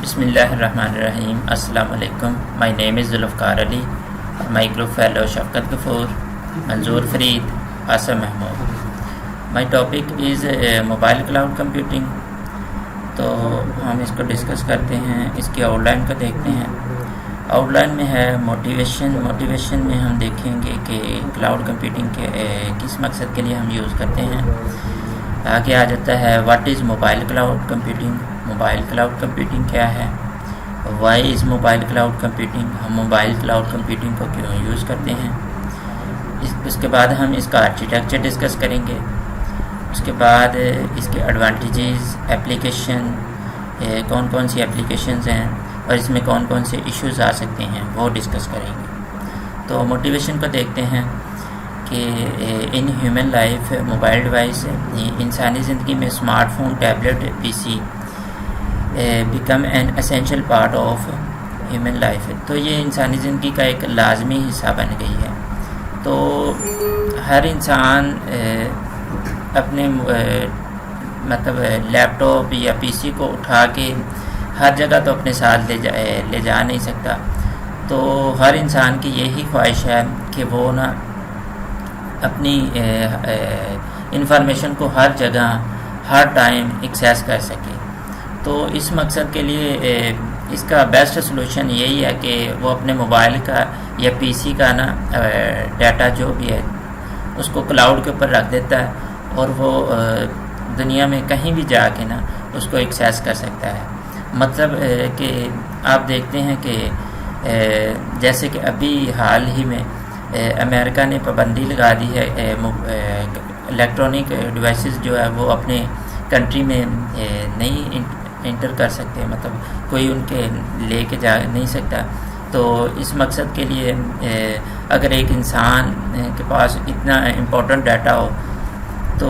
بسم اللہ الرحمن الرحیم. السلام علیکم. My name is Zulfiqar Ali. My group fellow Shafqat Ghafoor, Manzoor Farid, Asif Mahmood. My topic is mobile cloud computing. تو ہم اس کو ڈسکس کرتے ہیں. اس کی آؤٹ لائن کو دیکھتے ہیں. آؤٹ لائن میں ہے موٹیویشن میں ہم دیکھیں گے کہ کلاؤڈ کمپیوٹنگ کے کس مقصد کے لیے ہم یوز کرتے ہیں. آگے آ جاتا ہے what is mobile cloud computing. Mobile cloud computing کیا ہے. وائی از موبائل کلاؤڈ کمپیوٹنگ. ہم موبائل کلاؤڈ کمپیوٹنگ کو کیوں یوز کرتے ہیں. اس کے بعد ہم اس کا آرکیٹیکچر ڈسکس کریں گے. اس کے بعد اس کے ایڈوانٹیجز, ایپلیکیشن, کون کون سی ایپلیکیشنز ہیں اور اس میں کون کون سے ایشوز آ سکتے ہیں وہ ڈسکس کریں گے. تو موٹیویشن کو دیکھتے ہیں کہ in human life mobile device, انسانی زندگی میں smart phone, tablet, P C become an essential part of human life. تو یہ انسانی زندگی کا ایک لازمی حصہ بن گئی ہے. تو ہر انسان اپنے مطلب لیپ ٹاپ یا پی سی کو اٹھا کے ہر جگہ تو اپنے ساتھ لے جا نہیں سکتا. تو ہر انسان کی یہی خواہش ہے کہ وہ نا اپنی انفارمیشن کو ہر جگہ ہر ٹائم ایکسیس کر سکے. تو اس مقصد کے لیے اس کا بیسٹ سلوشن یہی ہے کہ وہ اپنے موبائل کا یا پی سی کا نا ڈیٹا جو بھی ہے اس کو کلاؤڈ کے اوپر رکھ دیتا ہے اور وہ دنیا میں کہیں بھی جا کے نا اس کو ایکسیس کر سکتا ہے. مطلب کہ آپ دیکھتے ہیں کہ جیسے کہ ابھی حال ہی میں امریکہ نے پابندی لگا دی ہے الیکٹرانک ڈیوائسز جو ہے وہ اپنے کنٹری میں نہیں انٹر کر سکتے, مطلب کوئی ان کے لے کے جا نہیں سکتا. تو اس مقصد کے لیے اگر ایک انسان کے پاس اتنا امپورٹنٹ ڈیٹا ہو تو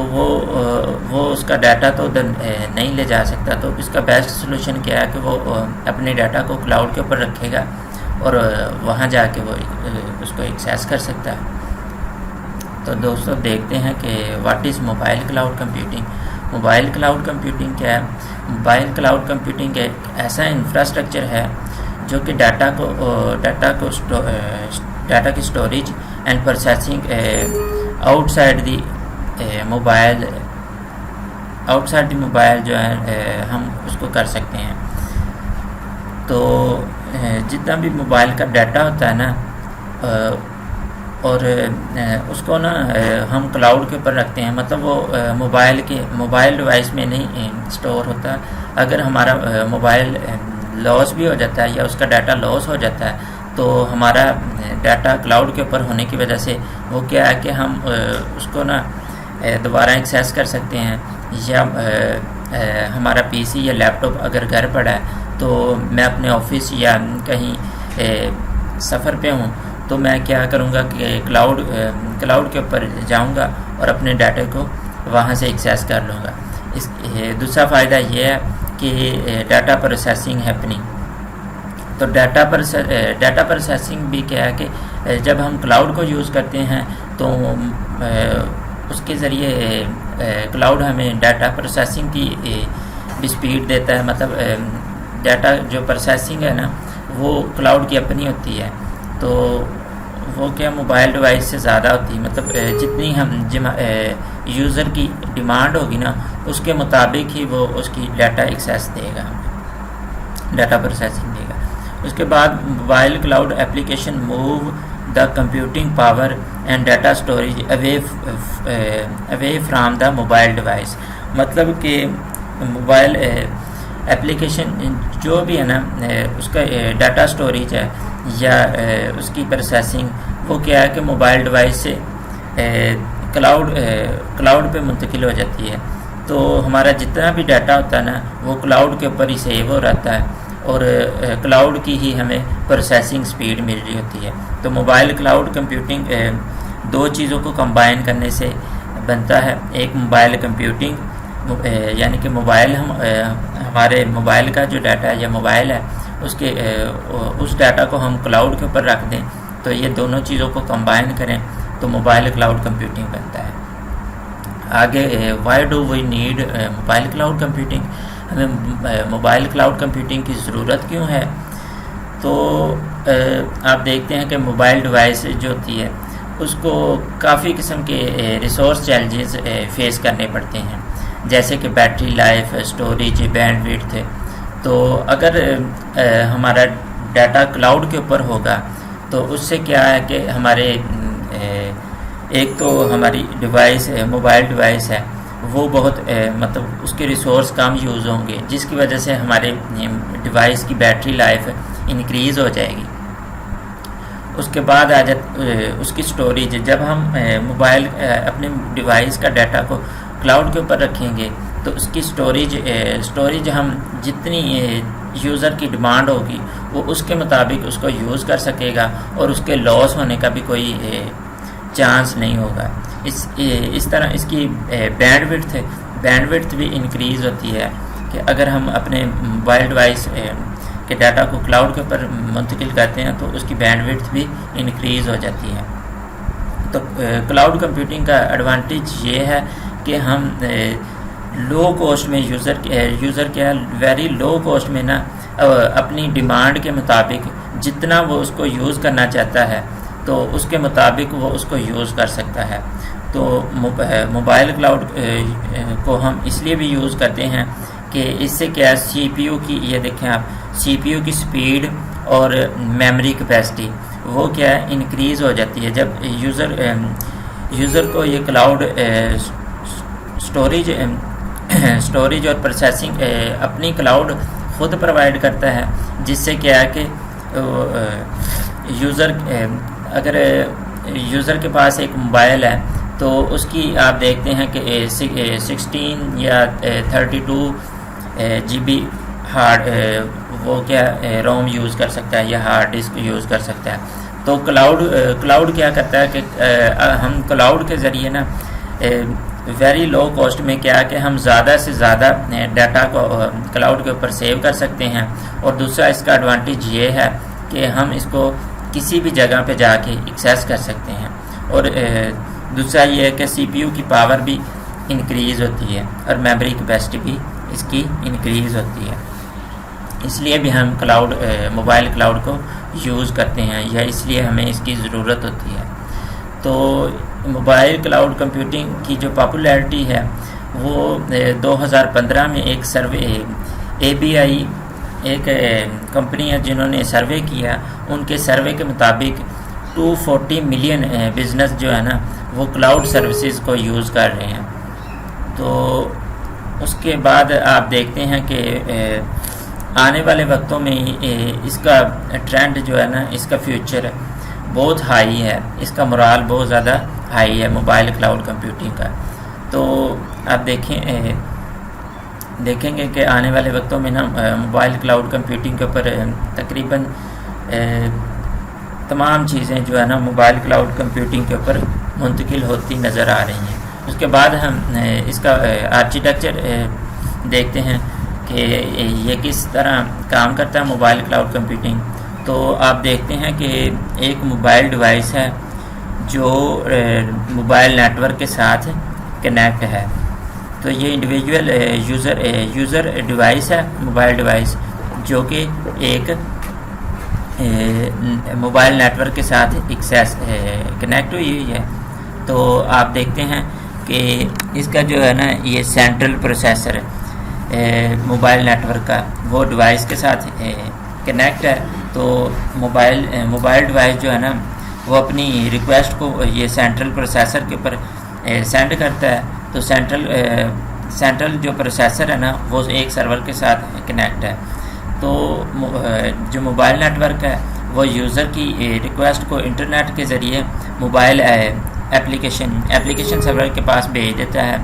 وہ اس کا ڈیٹا تو نہیں لے جا سکتا. تو اس کا بیسٹ سلوشن کیا ہے کہ وہ اپنے ڈیٹا کو کلاؤڈ کے اوپر رکھے گا اور وہاں جا کے وہ اس کو ایکسیس کر سکتا ہے. تو دوستو دیکھتے ہیں کہ what is mobile cloud computing. Mobile cloud computing کیا ہے. موبائل کلاؤڈ کمپیوٹنگ ایک ایسا انفراسٹرکچر ہے جو کہ ڈیٹا کی storage and processing out side the mobile جو ہے ہم اس کو کر سکتے ہیں. تو جتنا بھی موبائل کا ڈیٹا ہوتا ہے نا اور اس کو نا ہم کلاؤڈ کے اوپر رکھتے ہیں. مطلب وہ موبائل ڈیوائس میں نہیں اسٹور ہوتا. اگر ہمارا موبائل لاس بھی ہو جاتا ہے یا اس کا ڈیٹا لاس ہو جاتا ہے تو ہمارا ڈیٹا کلاؤڈ کے اوپر ہونے کی وجہ سے وہ کیا ہے کہ ہم اس کو نا دوبارہ ایکسیس کر سکتے ہیں. یا ہمارا پی سی یا لیپ ٹاپ اگر گھر پڑا ہے تو میں اپنے آفس یا کہیں سفر پہ ہوں تو میں کیا کروں گا کہ کلاؤڈ کے اوپر جاؤں گا اور اپنے ڈاٹا کو وہاں سے ایکسیس کر لوں گا. دوسرا فائدہ یہ ہے کہ ڈاٹا پروسیسنگ ہیپننگ. تو ڈاٹا پروسیسنگ بھی کیا ہے کہ جب ہم کلاؤڈ کو یوز کرتے ہیں تو اس کے ذریعے کلاؤڈ ہمیں ڈاٹا پروسیسنگ کی بھی سپیڈ دیتا ہے. مطلب ڈاٹا جو پروسیسنگ ہے نا وہ کلاؤڈ کی اپنی ہوتی ہے. تو وہ کیا موبائل ڈیوائس سے زیادہ ہوتی ہے. مطلب جتنی ہم یوزر کی ڈیمانڈ ہوگی نا اس کے مطابق ہی وہ اس کی ڈاٹا ایکسیس دے گا, ڈاٹا پروسیسنگ دے گا. اس کے بعد mobile cloud application move the computing power and data storage away from the mobile device. مطلب کہ موبائل ایپلیکیشن جو بھی ہے نا اس کا ڈاٹا اسٹوریج ہے یا اس کی پروسیسنگ وہ کیا ہے کہ موبائل ڈیوائس سے کلاؤڈ پہ منتقل ہو جاتی ہے. تو ہمارا جتنا بھی ڈاٹا ہوتا ہے نا وہ کلاؤڈ کے اوپر ہی سیو ہو رہتا ہے اور کلاؤڈ کی ہی ہمیں پروسیسنگ سپیڈ مل رہی ہوتی ہے. تو موبائل کلاؤڈ کمپیوٹنگ دو چیزوں کو کمبائن کرنے سے بنتا ہے. ایک موبائل کمپیوٹنگ یعنی کہ ہمارے موبائل کا جو ڈاٹا ہے یا موبائل ہے اس ڈاٹا کو ہم کلاؤڈ کے اوپر رکھ دیں. تو یہ دونوں چیزوں کو کمبائن کریں تو موبائل کلاؤڈ کمپیوٹنگ بنتا ہے. آگے why do we need mobile cloud computing. ہمیں موبائل کلاؤڈ کمپیوٹنگ کی ضرورت کیوں ہے؟ تو آپ دیکھتے ہیں کہ موبائل ڈیوائس جو ہوتی ہے اس کو کافی قسم کے ریسورس چیلنجز فیس کرنے پڑتے ہیں، جیسے کہ battery life, storage, bandwidth. تو اگر ہمارا ڈیٹا کلاؤڈ کے اوپر ہوگا تو اس سے کیا ہے کہ ہمارے ایک تو ہماری ڈیوائس موبائل ڈیوائس ہے وہ بہت مطلب اس کے ریسورس کم یوز ہوں گے، جس کی وجہ سے ہمارے ڈیوائس کی بیٹری لائف انکریز ہو جائے گی۔ اس کے بعد آ جائے اس کی اسٹوریج۔ جب ہم موبائل اپنے ڈیوائس کا ڈیٹا کو کلاؤڈ کے اوپر رکھیں گے تو اس کی اسٹوریج ہم جتنی یوزر کی ڈیمانڈ ہوگی وہ اس کے مطابق اس کو یوز کر سکے گا، اور اس کے لاس ہونے کا بھی کوئی چانس نہیں ہوگا۔ اس طرح اس کی بینڈ وڈتھ بھی انکریز ہوتی ہے کہ اگر ہم اپنے موبائل ڈیوائس کے ڈیٹا کو کلاؤڈ کے اوپر منتقل کرتے ہیں تو اس کی بینڈ وڈتھ بھی انکریز ہو جاتی ہے۔ تو کلاؤڈ کمپیوٹنگ کا ایڈوانٹیج یہ ہے کہ ہم لو کوسٹ میں یوزر کیا ویری لو کوسٹ میں نا اپنی ڈیمانڈ کے مطابق جتنا وہ اس کو یوز کرنا چاہتا ہے تو اس کے مطابق وہ اس کو یوز کر سکتا ہے۔ تو موبائل کلاؤڈ کو ہم اس لیے بھی یوز کرتے ہیں کہ اس سے کیا سی پی یو کی، یہ دیکھیں آپ، سی پی یو کی سپیڈ اور میموری کیپیسٹی وہ کیا انکریز ہو جاتی ہے جب یوزر کو یہ کلاؤڈ اسٹوریج اور پروسیسنگ اپنی کلاؤڈ خود پرووائڈ کرتا ہے، جس سے کیا ہے کہ اگر یوزر کے پاس ایک موبائل ہے تو اس کی آپ دیکھتے ہیں کہ 16 یا 32 GB ہارڈ وہ کیا روم یوز کر سکتا ہے یا ہارڈ ڈسک یوز کر سکتا ہے۔ تو کلاؤڈ کیا کرتا ہے کہ ہم کلاؤڈ کے ذریعے نا ویری لو کوسٹ میں کیا کہ ہم زیادہ سے زیادہ ڈیٹا کو کلاؤڈ کے اوپر سیو کر سکتے ہیں، اور دوسرا اس کا ایڈوانٹیج یہ ہے کہ ہم اس کو کسی بھی جگہ پہ جا کے ایکسیس کر سکتے ہیں، اور دوسرا یہ ہے کہ سی پی یو کی پاور بھی انکریز ہوتی ہے اور میموری کیپیسٹی بھی اس کی انکریز ہوتی ہے۔ اس لیے بھی ہم موبائل کلاؤڈ کو یوز کرتے ہیں، یا اس لیے ہمیں اس کی ضرورت ہوتی ہے۔ تو موبائل کلاؤڈ کمپیوٹنگ کی جو پاپولیرٹی ہے وہ 2015 میں ایک سروے ABI ایک کمپنی ہے جنہوں نے سروے کیا، ان کے سروے کے مطابق 240 ملین بزنس جو ہے نا وہ کلاؤڈ سروسز کو یوز کر رہے ہیں۔ تو اس کے بعد آپ دیکھتے ہیں کہ آنے والے وقتوں میں اس کا ٹرینڈ جو ہے نا، اس کا فیوچر بہت ہائی ہے، اس کا مورال بہت زیادہ ہائی ہے موبائل کلاؤڈ کمپیوٹنگ کا۔ تو آپ دیکھیں گے کہ آنے والے وقتوں میں نا موبائل کلاؤڈ کمپیوٹنگ کے اوپر تقریباً تمام چیزیں جو ہے نا موبائل کلاؤڈ کمپیوٹنگ کے اوپر منتقل ہوتی نظر آ رہی ہیں۔ اس کے بعد ہم اس کا آرکیٹیکچر دیکھتے ہیں کہ یہ کس طرح کام کرتا ہے موبائل کلاؤڈ کمپیوٹنگ۔ تو آپ دیکھتے ہیں کہ ایک موبائل ڈیوائس ہے جو موبائل نیٹ ورک کے ساتھ کنیکٹ ہے۔ تو یہ انڈیویجول یوزر ڈیوائس ہے، موبائل ڈیوائس جو کہ ایک موبائل نیٹ ورک کے ساتھ کنیکٹ ہوئی ہے۔ تو آپ دیکھتے ہیں کہ اس کا جو ہے نا یہ central processor mobile network کا وہ ڈیوائس کے ساتھ کنیکٹ ہے۔ تو موبائل ڈیوائس جو ہے نا وہ اپنی ریکویسٹ کو یہ سینٹرل پروسیسر کے اوپر سینڈ کرتا ہے۔ تو سینٹرل جو پروسیسر ہے نا وہ ایک سرور کے ساتھ کنیکٹ ہے۔ تو جو موبائل نیٹ ورک ہے وہ یوزر کی ریکویسٹ کو انٹرنیٹ کے ذریعے موبائل ایپلیکیشن سرور کے پاس بھیج دیتا ہے۔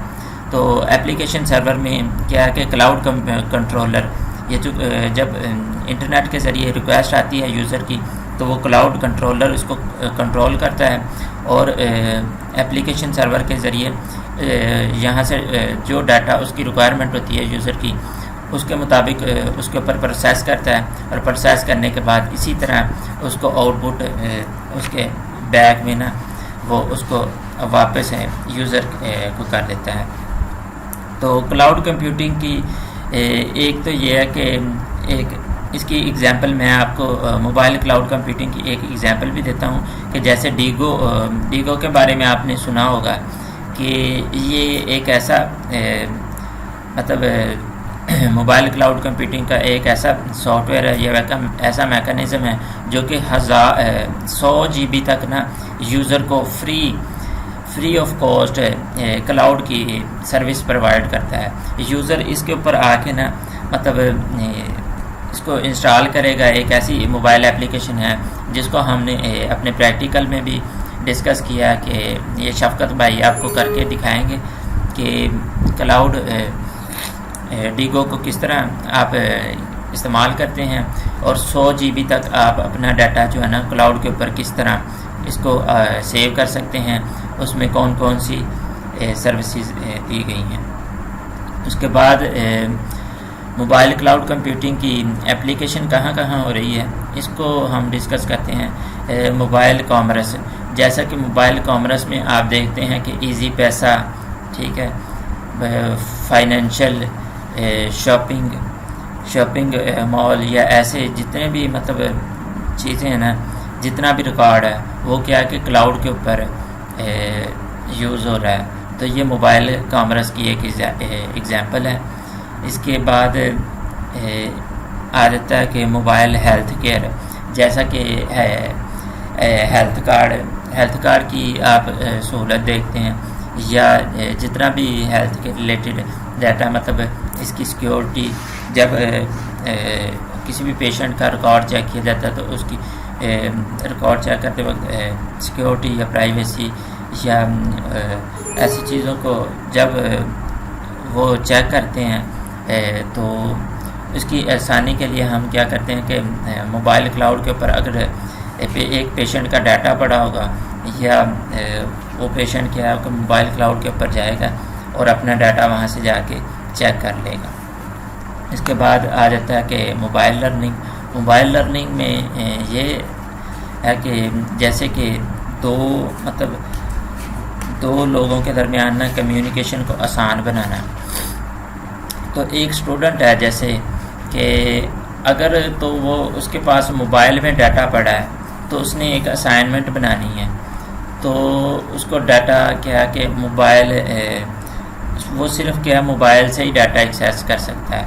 تو ایپلیکیشن سرور میں کیا ہے کہ کلاؤڈ کنٹرولر یہ جو جب انٹرنیٹ کے ذریعے ریکویسٹ آتی ہے یوزر کی تو وہ کلاؤڈ کنٹرولر اس کو کنٹرول کرتا ہے، اور ایپلیکیشن سرور کے ذریعے یہاں سے جو ڈیٹا اس کی ریکوائرمنٹ ہوتی ہے یوزر کی اس کے مطابق اس کے اوپر پروسیس کرتا ہے، اور پروسیس کرنے کے بعد اسی طرح اس کو آؤٹ پٹ اس کے بیک میں نا وہ اس کو واپس یوزر کو کر دیتا ہے۔ تو کلاؤڈ کمپیوٹنگ کی ایک تو یہ ہے کہ ایک اس کی ایگزامپل میں آپ کو موبائل کلاؤڈ کمپیوٹنگ کی ایک ایگزامپل بھی دیتا ہوں کہ جیسے ڈیگو کے بارے میں آپ نے سنا ہوگا کہ یہ ایک ایسا مطلب موبائل کلاؤڈ کمپیوٹنگ کا ایک ایسا سافٹ ویئر ہے یا ایسا میکانزم ہے جو کہ 100 GB تک نا یوزر کو فری آف کاسٹ کلاؤڈ کی سروس پرووائڈ کرتا ہے. یوزر اس کے اوپر آ کے نا مطلب اس کو انسٹال کرے گا. ایک ایسی موبائل اپلیکیشن ہے جس کو ہم نے اپنے پریکٹیکل میں بھی ڈسکس کیا کہ یہ شفقت بھائی آپ کو کر کے دکھائیں گے کہ کلاؤڈ ڈیگو کو کس طرح آپ استعمال کرتے ہیں اور 100 GB تک آپ اپنا ڈیٹا جو ہے نا کلاؤڈ کے اوپر کس طرح اس کو سیو کر سکتے ہیں, اس میں کون کون سی سروسز دی گئی ہیں. اس کے بعد موبائل کلاؤڈ کمپیوٹنگ کی اپلیکیشن کہاں کہاں ہو رہی ہے اس کو ہم ڈسکس کرتے ہیں. موبائل کامرس, جیسا کہ موبائل کامرس میں آپ دیکھتے ہیں کہ ایزی پیسہ, ٹھیک ہے, فائنینشیل, شاپنگ مال یا ایسے جتنے بھی مطلب چیزیں ہیں نا, جتنا بھی ریکارڈ ہے وہ کیا کہ کلاؤڈ کے اوپر یوز ہو رہا ہے. تو یہ موبائل کامرس کی ایک ایگزامپل ہے. اس کے بعد آ جاتا ہے کہ موبائل ہیلتھ کیئر, جیسا کہ ہیلتھ کارڈ کی آپ سہولت دیکھتے ہیں یا جتنا بھی ہیلتھ کے ریلیٹڈ ڈیٹا, مطلب اس کی سیکیورٹی, جب کسی بھی پیشنٹ کا ریکارڈ چیک کیا جاتا ہے تو اس کی ریکارڈ چیک کرتے وقت سیکیورٹی یا پرائیویسی یا ایسی چیزوں کو جب وہ چیک کرتے ہیں تو اس کی آسانی کے لیے ہم کیا کرتے ہیں کہ موبائل کلاؤڈ کے اوپر اگر ایک پیشنٹ کا ڈیٹا پڑا ہوگا یا وہ پیشنٹ کیا ہے کہ موبائل کلاؤڈ کے اوپر جائے گا اور اپنا ڈیٹا وہاں سے جا کے چیک کر لے گا. اس کے بعد آ جاتا ہے کہ موبائل لرننگ میں یہ ہے کہ جیسے کہ دو لوگوں کے درمیان نا کمیونیکیشن کو آسان بنانا. تو ایک اسٹوڈنٹ ہے جیسے کہ اگر تو وہ اس کے پاس موبائل میں ڈیٹا پڑا ہے تو اس نے ایک اسائنمنٹ بنانی ہے, تو اس کو ڈیٹا کیا کہ موبائل وہ صرف کیا موبائل سے ہی ڈیٹا ایکسیس کر سکتا ہے.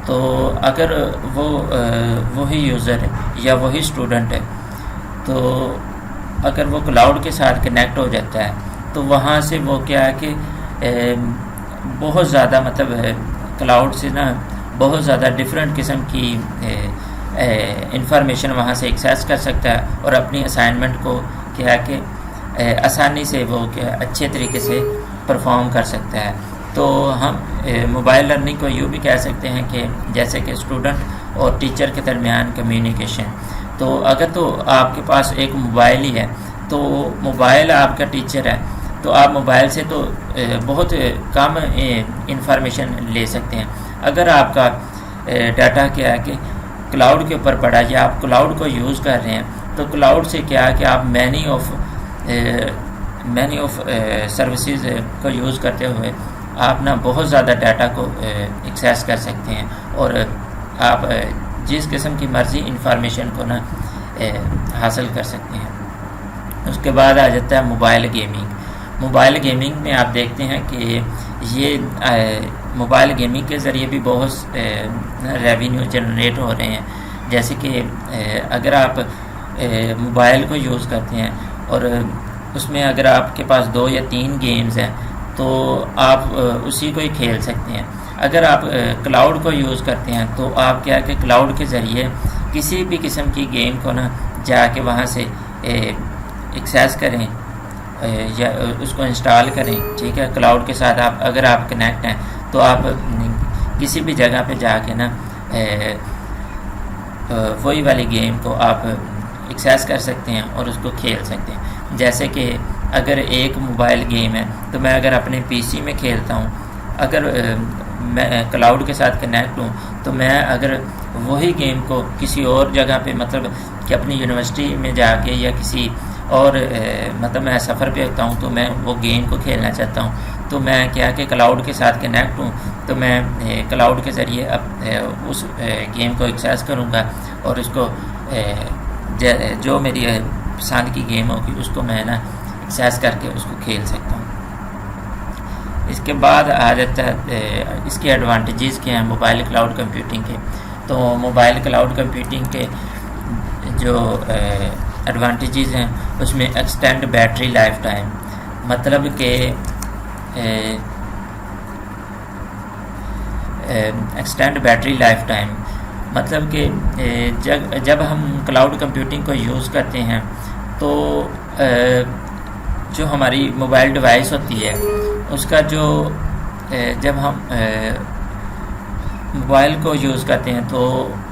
تو اگر وہی یوزر ہے یا وہی اسٹوڈنٹ ہے تو اگر وہ کلاؤڈ کے ساتھ کنیکٹ ہو جاتا ہے تو وہاں سے وہ کیا ہے کہ بہت زیادہ مطلب کلاؤڈ سے نا بہت زیادہ ڈفرینٹ قسم کی انفارمیشن وہاں سے ایکسیس کر سکتا ہے اور اپنی اسائنمنٹ کو کیا کہ آسانی سے وہ کیا اچھے طریقے سے پرفارم کر سکتا ہے. تو ہم موبائل لرننگ کو یوں بھی کہہ سکتے ہیں کہ جیسے کہ اسٹوڈنٹ اور ٹیچر کے درمیان کمیونیکیشن. تو اگر تو آپ کے پاس ایک موبائل ہی ہے تو موبائل آپ کا ٹیچر ہے تو آپ موبائل سے تو بہت کم انفارمیشن لے سکتے ہیں. اگر آپ کا ڈیٹا کیا ہے کہ کلاؤڈ کے اوپر پڑا یا آپ کلاؤڈ کو یوز کر رہے ہیں تو کلاؤڈ سے کیا ہے کہ آپ مینی آف سروسز کو یوز کرتے ہوئے آپ نا بہت زیادہ ڈیٹا کو ایکسیس کر سکتے ہیں اور آپ جس قسم کی مرضی انفارمیشن کو نا حاصل کر سکتے ہیں. اس کے بعد آ جاتا ہے موبائل گیمنگ میں آپ دیکھتے ہیں کہ یہ موبائل گیمنگ کے ذریعے بھی بہت ریونیو جنریٹ ہو رہے ہیں. جیسے کہ اگر آپ موبائل کو یوز کرتے ہیں اور اس میں اگر آپ کے پاس 2 یا 3 گیمز ہیں تو آپ اسی کو ہی کھیل سکتے ہیں. اگر آپ کلاؤڈ کو یوز کرتے ہیں تو آپ کیا کہ کلاؤڈ کے ذریعے کسی بھی قسم کی گیم کو نا جا کے وہاں سے ایکسیس کریں یا اس کو انسٹال کریں, ٹھیک ہے. کلاؤڈ کے ساتھ اگر آپ کنیکٹ ہیں تو آپ کسی بھی جگہ پہ جا کے نا وہی والی گیم کو آپ ایکسیس کر سکتے ہیں اور اس کو کھیل سکتے ہیں. جیسے کہ اگر ایک موبائل گیم ہے تو میں اگر اپنے پی سی میں کھیلتا ہوں, اگر میں کلاؤڈ کے ساتھ کنیکٹ ہوں تو میں اگر وہی گیم کو کسی اور جگہ پہ مطلب کہ اپنی یونیورسٹی میں جا کے یا کسی اور مطلب میں سفر پہ ہوتا ہوں تو میں وہ گیم کو کھیلنا چاہتا ہوں تو میں کیا کہ کلاؤڈ کے ساتھ کنیکٹ ہوں، تو میں کلاؤڈ کے ذریعے اس گیم کو ایکسیس کروں گا، اور اس کو جو میری پسند کی گیم ہوگی اس کو میں نا ایکسیس کر کے اس کو کھیل سکتا ہوں۔ اس کے بعد آ جاتا ہے اس کے ایڈوانٹیجز کے ہیں موبائل کلاؤڈ کمپیوٹنگ کے۔ تو موبائل کلاؤڈ کمپیوٹنگ کے جو ایڈوانٹیجز ہیں اس میں ایکسٹینڈ بیٹری لائف ٹائم، مطلب کہ ایکسٹینڈ بیٹری لائف ٹائم مطلب کہ جب ہم کلاؤڈ کمپیوٹنگ کو یوز کرتے ہیں تو جو ہماری موبائل ڈیوائس ہوتی ہے اس کا جب ہم موبائل کو یوز کرتے ہیں تو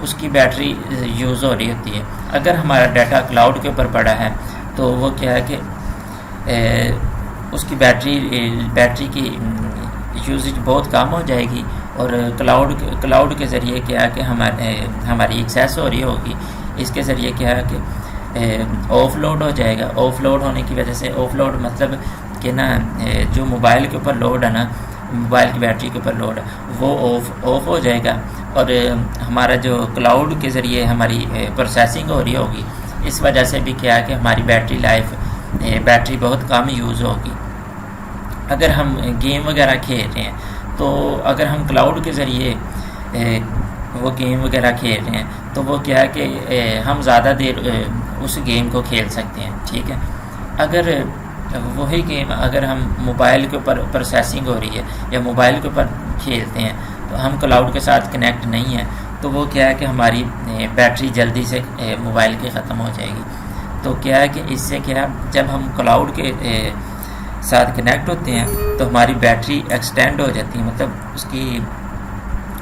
اس کی بیٹری یوز ہو رہی ہوتی ہے۔ اگر ہمارا ڈیٹا کلاؤڈ کے اوپر پڑا ہے تو وہ کیا ہے کہ اس کی بیٹری کی یوزج بہت کم ہو جائے گی، اور کلاؤڈ کے ذریعے کیا ہے کہ ہماری ایکسیس ہو رہی ہوگی، اس کے ذریعے کیا ہے کہ آف لوڈ ہو جائے گا۔ آف لوڈ ہونے کی وجہ سے، آف لوڈ مطلب کہ نا جو موبائل کے اوپر لوڈ ہے نا، موبائل کی بیٹری کے اوپر لوڈ ہے وہ آف ہو جائے گا، اور ہمارا جو کلاؤڈ کے ذریعے ہماری پروسیسنگ ہو رہی ہوگی، اس وجہ سے بھی کیا ہے کہ ہماری بیٹری بہت کم یوز ہوگی۔ اگر ہم گیم وغیرہ کھیل رہے ہیں تو اگر ہم کلاؤڈ کے ذریعے وہ گیم وغیرہ کھیل رہے ہیں تو وہ کیا ہے کہ ہم زیادہ دیر اس گیم کو کھیل سکتے ہیں، ٹھیک ہے۔ اگر وہی گیم اگر ہم موبائل کے اوپر پروسیسنگ ہو رہی ہے یا موبائل کے اوپر کھیلتے ہیں تو ہم کلاؤڈ کے ساتھ کنیکٹ نہیں ہیں، تو وہ کیا ہے کہ ہماری بیٹری جلدی سے موبائل کی ختم ہو جائے گی۔ تو کیا ہے کہ اس سے کیا جب ہم کلاؤڈ کے ساتھ کنیکٹ ہوتے ہیں تو ہماری بیٹری ایکسٹینڈ ہو جاتی ہے، مطلب اس کی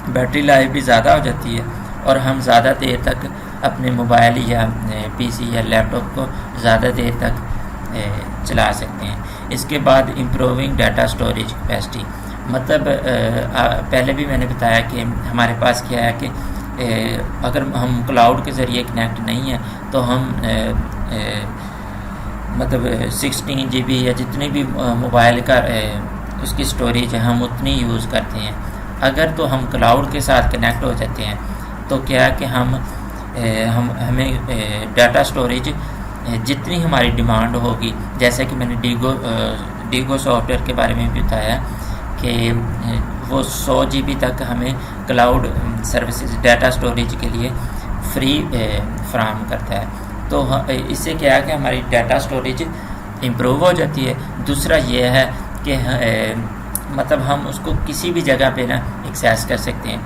بیٹری لائف بھی زیادہ ہو جاتی ہے، اور ہم زیادہ دیر تک اپنے موبائل یا پی سی یا لیپ ٹاپ کو زیادہ دیر تک چلا سکتے ہیں۔ اس کے بعد امپروونگ ڈیٹا اسٹوریج کیپیسٹی، مطلب پہلے بھی میں نے بتایا کہ ہمارے پاس کیا ہے کہ اگر ہم کلاؤڈ کے ذریعے کنیکٹ نہیں ہیں تو ہم مطلب 16 GB یا جتنی بھی موبائل کا اس کی اسٹوریج ہے ہم اتنی یوز کرتے ہیں۔ اگر تو ہم کلاؤڈ کے ساتھ کنیکٹ ہو جاتے ہیں تو کیا ہے کہ ہمیں ڈیٹا اسٹوریج جتنی ہماری ڈیمانڈ ہوگی، جیسے کہ میں نے ڈیگو سافٹ ویئر کے بارے میں بھی بتایا کہ وہ 100 GB تک ہمیں کلاؤڈ سروسز ڈیٹا اسٹوریج کے لیے فری فراہم کرتا ہے۔ تو اس سے کیا ہے کہ ہماری ڈیٹا اسٹوریج امپروو ہو جاتی ہے۔ دوسرا یہ ہے کہ مطلب ہم اس کو کسی بھی جگہ پہ نا ایکسیس کر سکتے ہیں۔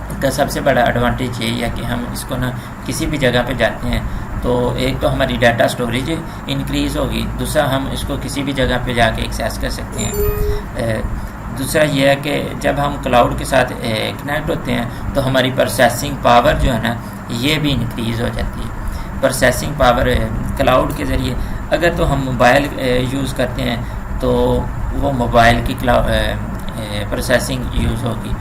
اس کا سب سے بڑا ایڈوانٹیج یہی ہے کہ ہم اس کو نا کسی بھی جگہ پہ جاتے ہیں تو ایک تو ہماری ڈیٹا اسٹوریج انکریز ہوگی، دوسرا ہم اس کو کسی بھی جگہ پہ جا کے ایکسیس کر سکتے ہیں۔ دوسرا یہ ہے کہ جب ہم کلاؤڈ کے ساتھ کنیکٹ ہوتے ہیں تو ہماری پروسیسنگ پاور جو ہے نا یہ بھی انکریز ہو جاتی ہے۔ پروسیسنگ پاور کلاؤڈ کے ذریعے اگر تو ہم موبائل یوز کرتے ہیں تو وہ موبائل کی پروسیسنگ یوز ہوگی۔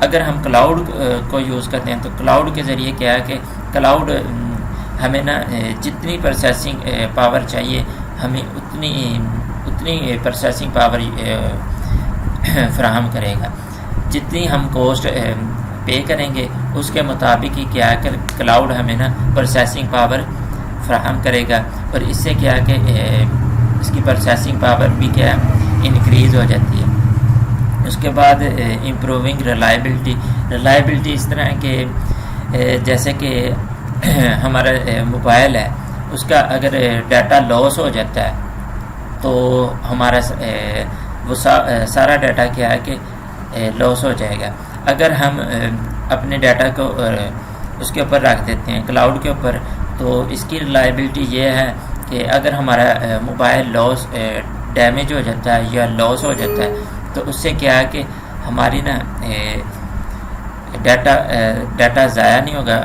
اگر ہم کلاؤڈ کو یوز کرتے ہیں تو کلاؤڈ کے ذریعے کیا ہے کہ کلاؤڈ ہمیں نا جتنی پروسیسنگ پاور چاہیے ہمیں اتنی پروسیسنگ پاور فراہم کرے گا۔ جتنی ہم کوسٹ پے کریں گے اس کے مطابق ہی کیا ہے کہ کلاؤڈ ہمیں نا پروسیسنگ پاور فراہم کرے گا، اور اس سے کیا ہے کہ اس کی پروسیسنگ پاور بھی کیا ہے انکریز ہو جاتی ہے۔ اس کے بعد امپروونگ ریلائبلٹی اس طرح ہے کہ جیسے کہ ہمارا موبائل ہے اس کا اگر ڈیٹا لاس ہو جاتا ہے تو ہمارا وہ سارا ڈیٹا کیا ہے کہ لاس ہو جائے گا۔ اگر ہم اپنے ڈیٹا کو اس کے اوپر رکھ دیتے ہیں کلاؤڈ کے اوپر تو اس کی ریلائبلٹی یہ ہے کہ اگر ہمارا موبائل ڈیمیج ہو جاتا ہے یا لاس ہو جاتا ہے تو اس سے کیا ہے کہ ہماری نا ڈیٹا ضائع نہیں ہوگا،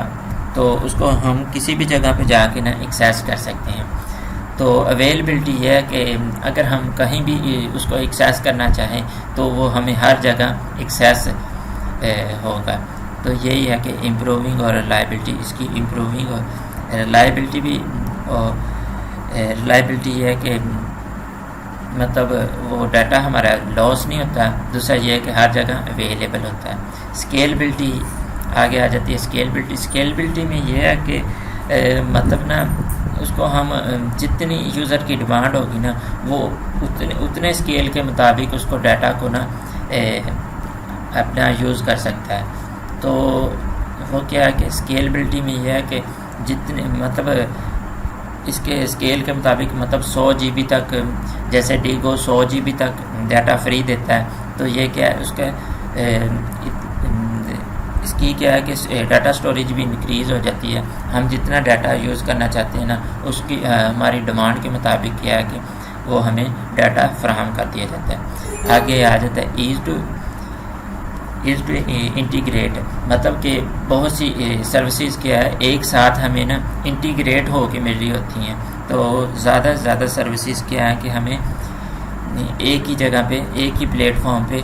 تو اس کو ہم کسی بھی جگہ پہ جا کے نا ایکسیس کر سکتے ہیں۔ تو اویلیبلٹی یہ ہے کہ اگر ہم کہیں بھی اس کو ایکسیس کرنا چاہیں تو وہ ہمیں ہر جگہ ایکسیس ہوگا۔ تو یہی ہے کہ امپروونگ اور ریلائبلٹی، اس کی امپروونگ اور ریلائبلٹی بھی ریلائبلٹی یہ ہے کہ مطلب وہ ڈیٹا ہمارا لاس نہیں ہوتا. دوسرا یہ ہے کہ ہر جگہ اویلیبل ہوتا ہے. اسکیلبلٹی آگے آ جاتی ہے. اسکیلبلٹی میں یہ ہے کہ مطلب نا اس کو ہم جتنی یوزر کی ڈیمانڈ ہوگی نا وہ اتنے اسکیل کے مطابق اس کو ڈیٹا کو نا اپنا یوز کر سکتا ہے. تو وہ کیا ہے کہ اسکیلبلٹی میں یہ ہے کہ جتنے مطلب اس کے اسکیل کے مطابق مطلب 100 GB تک، جیسے ڈیگو 100 GB تک ڈیٹا فری دیتا ہے. تو یہ کیا ہے اس کی کیا ہے کہ ڈیٹا سٹوریج بھی انکریز ہو جاتی ہے. ہم جتنا ڈیٹا یوز کرنا چاہتے ہیں نا اس کی ہماری ڈیمانڈ کے مطابق کیا ہے کہ وہ ہمیں ڈیٹا فراہم کر دیا جاتا ہے. آگے آ جاتا ہے ایز ٹو انٹیگریٹ، مطلب کہ بہت سی سروسز کیا ہے ایک ساتھ ہمیں نا انٹیگریٹ ہو کے مل رہی ہوتی ہیں. تو زیادہ سے زیادہ سروسز کیا ہے کہ ہمیں ایک ہی جگہ پہ ایک ہی پلیٹ فارم پہ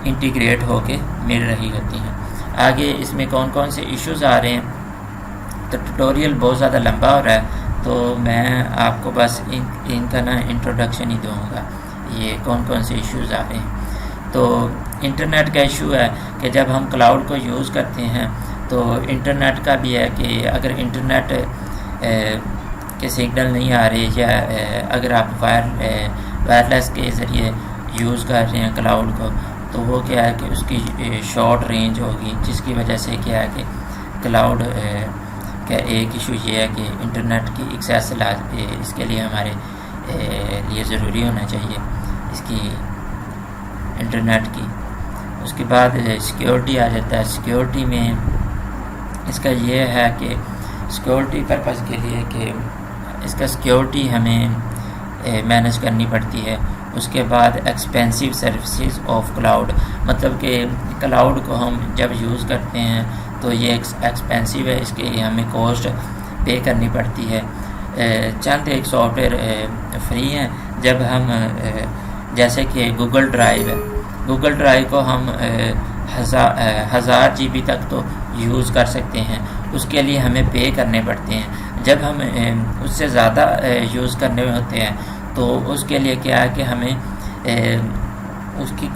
انٹیگریٹ ہو کے مل رہی ہوتی ہیں. آگے اس میں کون کون سے ایشوز آ رہے ہیں، تو ٹیوٹوریل بہت زیادہ لمبا ہو رہا ہے تو میں آپ کو بس ان کا نا انٹروڈکشن ہی دوں گا. یہ کون کون سے ایشوز آ رہے ہیں. تو انٹرنیٹ کا ایشو ہے کہ جب ہم کلاؤڈ کو یوز کرتے ہیں تو انٹرنیٹ کا بھی ہے کہ اگر انٹرنیٹ کے سگنل نہیں آ رہے یا اگر آپ وائرلیس کے ذریعے یوز کر رہے ہیں کلاؤڈ کو تو وہ کیا ہے کہ اس کی شارٹ رینج ہوگی، جس کی وجہ سے کیا ہے کہ کلاؤڈ کا ایک ایشو یہ ہے کہ انٹرنیٹ کی ایکسیس اس کے لیے ہمارے لیے ضروری ہونا چاہیے اس کی انٹرنیٹ کی. اس کے بعد سیکیورٹی آ جاتا ہے. سیکیورٹی میں اس کا یہ ہے کہ سیکیورٹی پرپز کے لیے کہ اس کا سیکیورٹی ہمیں مینیج کرنی پڑتی ہے. اس کے بعد ایکسپینسو سروسز آف کلاؤڈ، مطلب کہ کلاؤڈ کو ہم جب یوز کرتے ہیں تو یہ ایکسپینسو ہے، اس کے لیے ہمیں کاسٹ پے کرنی پڑتی ہے. چند ایک سافٹ ویئر فری ہیں. جب ہم جیسے کہ گوگل ڈرائیو ہے، گوگل ڈرائیو کو ہم 1000 GB تک تو یوز کر سکتے ہیں، اس کے لیے ہمیں پے کرنے پڑتے ہیں. جب ہم اس سے زیادہ یوز کرنے ہوتے ہیں تو اس کے لیے کیا ہے کہ ہمیں اس کی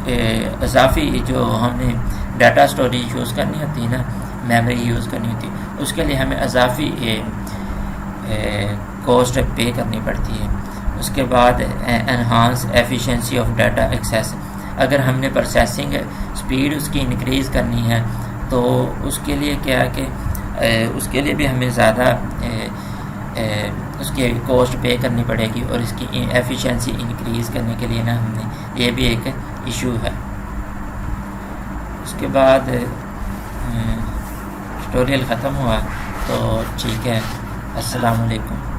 اضافی جو ہم نے ڈیٹا اسٹوریج یوز کرنی ہوتی ہے نا، میموری یوز کرنی ہوتی ہے، اس کے لیے ہمیں اضافی کاسٹ پے کرنی پڑتی ہے. اس کے بعد enhance efficiency of data access, اگر ہم نے پروسیسنگ اسپیڈ اس کی انکریز کرنی ہے تو اس کے لیے کیا ہے کہ اس کے لیے بھی ہمیں زیادہ اس کی کاسٹ پے کرنی پڑے گی، اور اس کی ایفیشنسی انکریز کرنے کے لیے نا ہم نے یہ بھی ایک ایشو ہے. اس کے بعد ٹیوٹوریل ختم ہوا تو ٹھیک ہے. السلام علیکم.